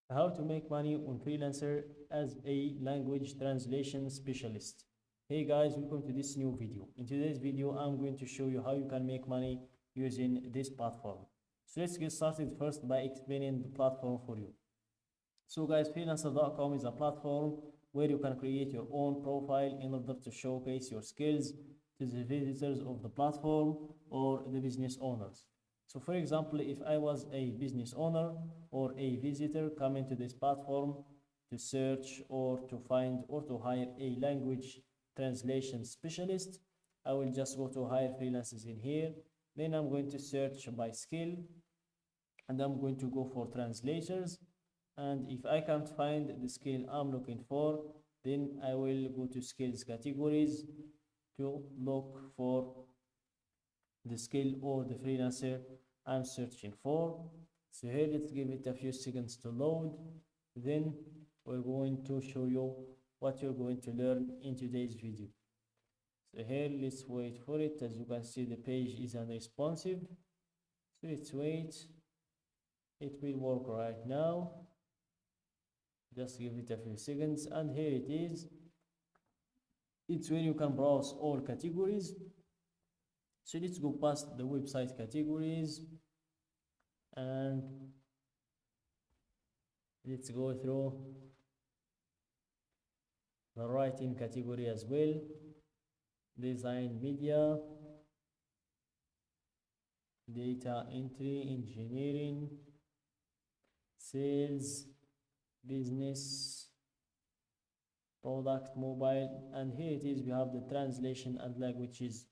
How to make money on Freelancer as a language translation specialist. Hey guys, welcome to this new video. In today's video, I'm going to show you how you can make money using this platform. So let's get started first by explaining the platform for you. So guys, freelancer.com is a platform where you can create your own profile in order to showcase your skills to the visitors of the platform or the business owners. So for example, if I was a business owner or a visitor coming to this platform to search or to find or to hire a language translation specialist, I will just go to hire freelancers in here. Then I'm going to search by skill and I'm going to go for translators. And if I can't find the skill I'm looking for, then I will go to skills categories to look for the skill or the freelancer I'm searching for. So here, let's give it a few seconds to load. Then we're going to show you what you're going to learn in today's video. So here, let's wait for it. As you can see, the page is unresponsive. So let's wait. It will work right now. Just give it a few seconds, and here it is. It's where you can browse all categories. So let's go past the website categories and let's go through the writing category as well. Design, media, data entry, engineering, sales, business, product, mobile, and here it is. We have the translation and languages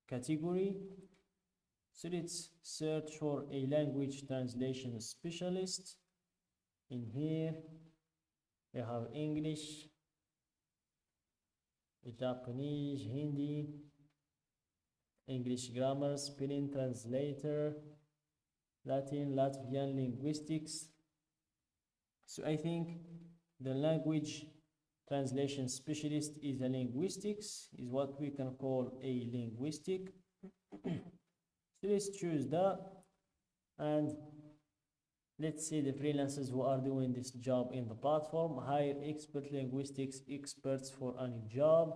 category. So let's search for a language translation specialist. In here we have English, Japanese, Hindi, English grammar, spelling translator, Latin, Latvian, linguistics. So I think the language translation specialist is a linguistics, is what we can call a linguistic. So let's choose that, and let's see the freelancers who are doing this job in the platform. Hire expert linguistics experts for any job,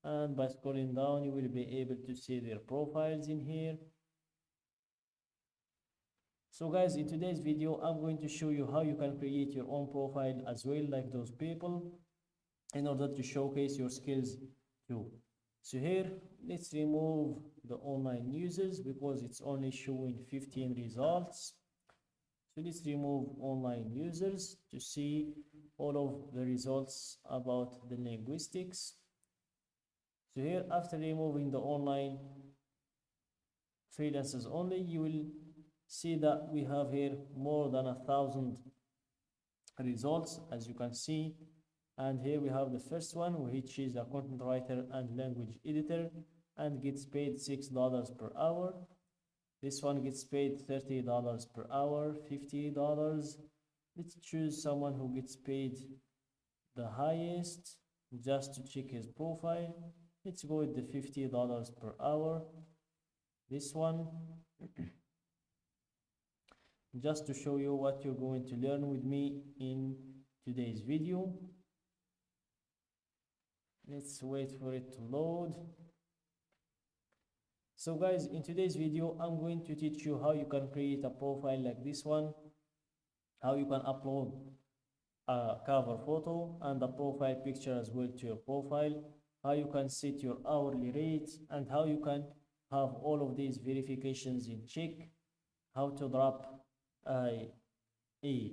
and by scrolling down you will be able to see their profiles in here. So guys, in today's video I'm going to show you how you can create your own profile as well, like those people, in order to showcase your skills too. So here, let's remove the online users because it's only showing 15 results. So let's remove online users to see all of the results about the linguistics. So here, after removing the online freelancers only, you will see that we have here more than 1,000 results, as you can see. And here we have the first one, which is a content writer and language editor and gets paid $6 per hour. This one gets paid $30 per hour, $50. Let's choose someone who gets paid the highest just to check his profile. Let's go with the $50 per hour. This one, just to show you what you're going to learn with me in today's video. Let's wait for it to load. So guys, in today's video, I'm going to teach you how you can create a profile like this one, how you can upload a cover photo and a profile picture as well to your profile, how you can set your hourly rate, and how you can have all of these verifications in check, how to drop a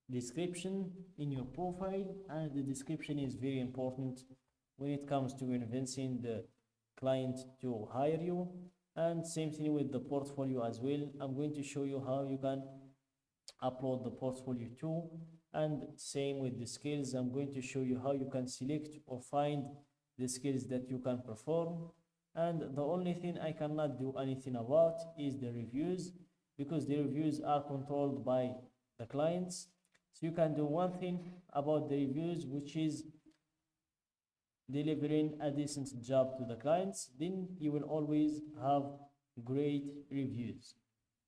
description in your profile, and the description is very important when it comes to convincing the client to hire you. And same thing with the portfolio as well. I'm going to show you how you can upload the portfolio too, and same with the skills. I'm going to show you how you can select or find the skills that you can perform. And the only thing I cannot do anything about is the reviews, because the reviews are controlled by the clients. So you can do one thing about the reviews, which is delivering a decent job to the clients, then you will always have great reviews.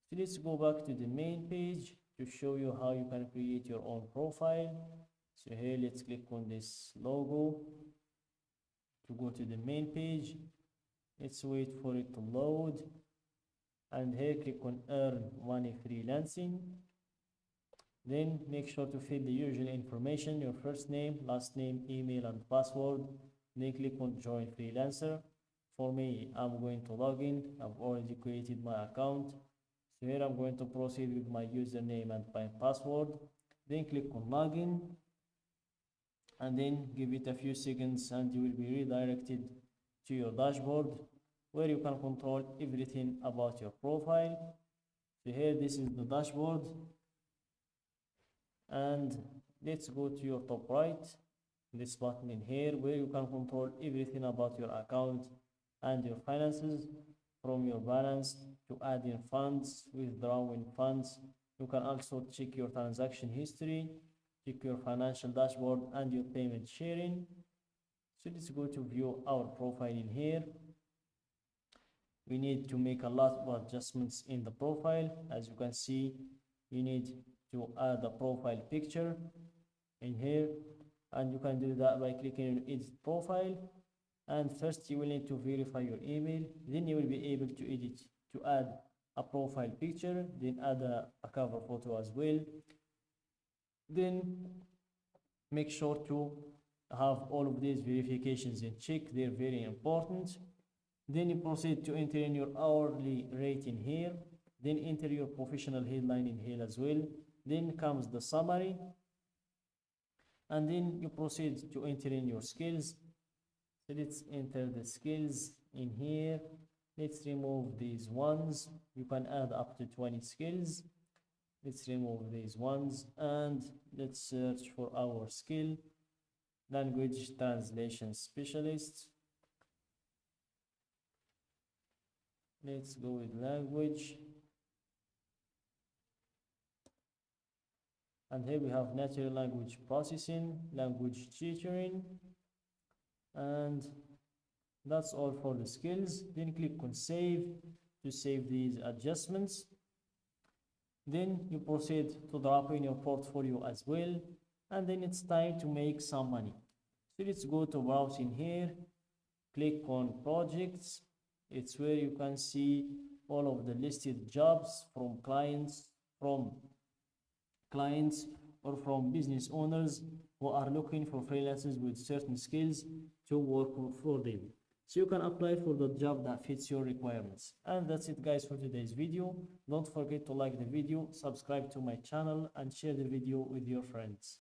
So let's go back to the main page to show you how you can create your own profile. So here let's click on this logo to go to the main page. Let's wait for it to load, and here click on earn money freelancing. Then make sure to fill the usual information, your first name, last name, email and password. Then click on join freelancer. For me, I'm going to log in. I've already created my account. So here I'm going to proceed with my username and my password. Then click on login, and then give it a few seconds and you will be redirected to your dashboard where you can control everything about your profile. So here this is the dashboard, and let's go to your top right, this button in here where you can control everything about your account and your finances, from your balance to adding funds, withdrawing funds. You can also check your transaction history, check your financial dashboard and your payment sharing. So let's go to view our profile in here. We need to make a lot of adjustments in the profile. As you can see, you need to add a profile picture in here, and you can do that by clicking on edit profile. And first you will need to verify your email, then you will be able to edit, to add a profile picture, then add a cover photo as well. Then make sure to have all of these verifications in check, they're very important. Then you proceed to enter in your hourly rate in here, then enter your professional headline in here as well. Then comes the summary, and then you proceed to enter in your skills. So let's enter the skills in here. Let's remove these ones. You can add up to 20 skills. Let's remove these ones, and let's search for our skill, language translation specialist. Let's go with language. And here we have natural language processing, language tutoring, and that's all for the skills. Then click on save to save these adjustments. Then you proceed to drop in your portfolio as well, and then it's time to make some money. So let's go to browse in here, click on projects. It's where you can see all of the listed jobs from clients or from business owners who are looking for freelancers with certain skills to work for them. So you can apply for the job that fits your requirements. And that's it guys for today's video. Don't forget to like the video, subscribe to my channel and share the video with your friends.